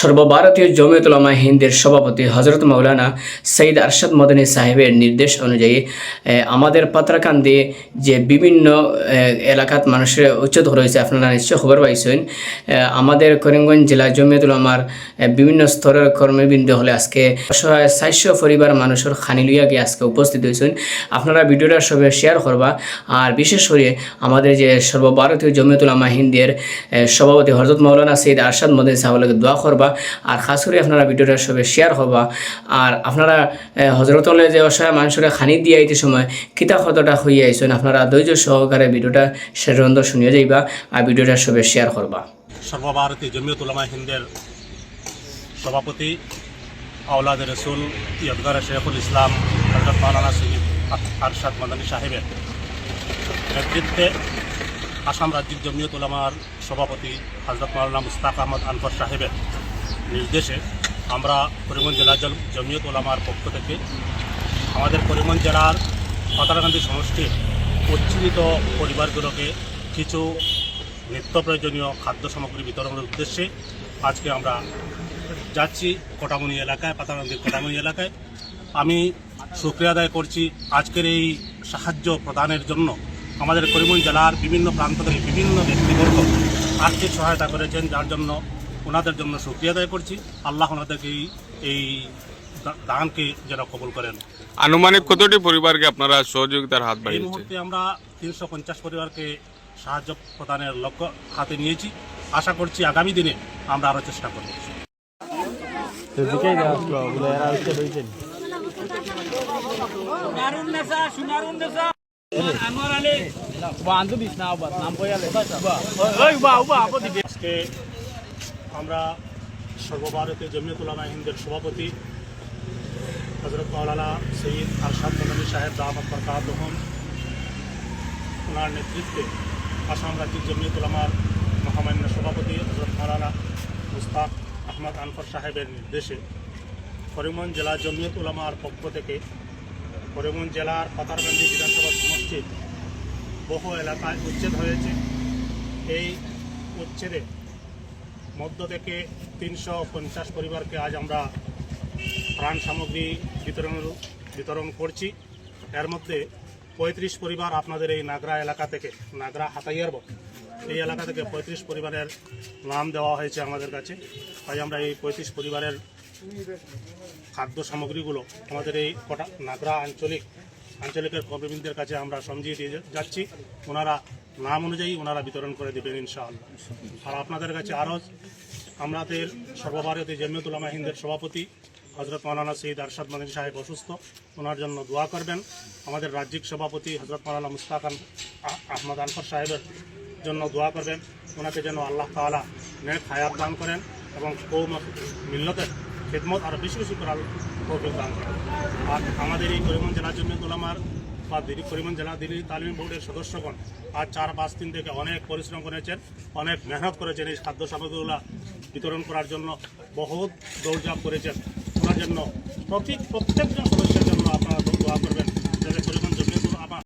সর্বভারতীয় জমিয়তুল উলামা হিন্দের সভাপতি হজরত মাওলানা সৈয়দ আরশাদ মদনী সাহেবের নির্দেশ অনুযায়ী আমাদের পাত্রাকান্দি যে বিভিন্ন এলাকাত মানুষের উচ্ছেদ রয়েছে, আপনারা নিশ্চয় খবর পাইছেন। আমাদের করিমগঞ্জ জেলা জমিয়তুল উলামার বিভিন্ন স্তরের কর্মবৃন্দ হলে আজকে 400 পরিবার মানুষের খানি লইয়া গিয়ে আজকে উপস্থিত হয়েছেন। আপনারা ভিডিওটা সবাই শেয়ার করবা, আর বিশেষ করে আমাদের যে সর্বভারতীয় জমিয়তুল উলামা হিন্দের সভাপতি হজরত মাওলানা সৈয়দ আরশাদ মদনী সাহেবের দোয়া করবা, আর খাস করে আপনারা ভিডিওটা সবাই শেয়ার হবা। আর আপনারা হজরতলে যে অসহায় মানুষের খানি দিয়ে আইতে সময় কিতা কতটা হইয়া আইসেন, আপনারা ধৈর্য সহকারে ভিডিওটা শেষ পর্যন্ত শুনিয়ে যাইবা আর ভিডিওটা সবাই শেয়ার করবা। সর্বভারতীয় জমিয়তুল উলামা হিন্দের সভাপতি আওলাদে রসুল ইয়াদগার শেখুল ইসলাম হযরত মাওলানা সৈয়দ আরশাদ মদনী সাহেবের নেতৃত্বে আসাম রাজ্যিক জমিয়ত উলামার সভাপতি হযরত মাওলানা মুস্তাক আহমদ আনফর সাহেবের নির্দেশে আমরা করিমগঞ্জ জেলা জমিয়ত উলামার পক্ষ থেকে আমাদের করিমগঞ্জ জেলার পাতারকান্দি সমষ্টির উচ্ছ্বসিত পরিবারগুলোকে কিছু নিত্য প্রয়োজনীয় খাদ্য সামগ্রী বিতরণের উদ্দেশ্যে আজকে আমরা যাচ্ছি কোটামণি এলাকায়, পাতারকান্দির কোটামণি এলাকায়। আমি শুকরিয়া আদায় করছি আজকের এই সাহায্য প্রদানের জন্য। আমাদের করিমগঞ্জ জেলার বিভিন্ন প্রান্ত থেকে বিভিন্ন ব্যক্তিবর্গ আর্থিক সহায়তা করেছেন, যার জন্য ওনাদের জন্য শুকরিয়া আদায় করছি। আল্লাহ ওনাদেরকে এই দানকে যেন কবুল করেন। আনুমানিক কতটি পরিবারকে আপনারা সহযোগিতার হাত বাড়িয়েছেন? এই মুহূর্তে আমরা 350 পরিবারকে সাহায্য প্রদানের লক্ষ্য হাতে নিয়েছি। আশা করছি আগামী দিনে আমরা আরও চেষ্টা করব। আজকে আমরা সর্বভারতীয় জমিয়ত উলামা হিন্দের সভাপতি হযরত মাওলানা সৈয়দ আরশাদ মদনী সাহেব দামাত বরকাতুহুম ওনার নেতৃত্বে আসাম রাজ্যিক জমিয়ত উলামার মহামান্য সভাপতি হযরত মাওলানা মুস্তাক আহমদ আনফর সাহেবের নির্দেশে করিমগঞ্জ জেলা জমিয়ত উলামার পক্ষ থেকে করিমগঞ্জ জেলার পাতারকান্দি বিধানসভা সমষ্টির বহু এলাকায় উচ্ছেদ হয়েছে। এই উচ্ছেদে মধ্য থেকে 350 পরিবারকে আজ আমরা ত্রাণ সামগ্রী বিতরণ করছি। এর মধ্যে 35 পরিবার আপনাদের এই নাগরা এলাকা থেকে, নাগরা হাতাইয়ারব এই এলাকা থেকে 35 পরিবারের নাম দেওয়া হয়েছে আমাদের কাছে। তাই আমরা এই 35 পরিবারের খাদ্য সামগ্রীগুলো আমাদের এই নাগরা আঞ্চলিকের কর্মীদের কাছে আমরা সমঝিয়ে দিয়ে যাচ্ছি। ওনারা নাম অনুযায়ী ওনারা বিতরণ করে দেবেন ইনশাআল্লাহ। আর আপনাদের কাছে আরও আমাদের সর্বভারতীয় জমিয়ত উলামা হিন্দের সভাপতি হযরত মাওলানা সৈয়দ আরশাদ মদনী সাহেব অসুস্থ, ওনার জন্য দোয়া করবেন। আমাদের রাজ্যিক সভাপতি হযরত মাওলানা মুস্তাক আহমদ আনফর সাহেবের জন্য দোয়া করবেন। ওনাকে যেন আল্লাহ তাআলা নেক হায়াত দান করেন এবং কওম মিল্লতের খিদমত আরও বেশি বেশি করার তৌফিক দান করেন। আর আমাদের এই করিমগঞ্জ জেলা জমিয়ত উলামার বা করিমগঞ্জ জেলা দিল্লি তালিম বোর্ডের সদস্যগণ আজ 4-5 দিন থেকে অনেক পরিশ্রম করেছেন, অনেক মেহনত করেছেন এই খাদ্য সামগ্রীগুলো বিতরণ করার জন্য, বহুত দৌড়ঝাঁপ করেছেন। ওনার জন্য প্রত্যেকজন সদস্য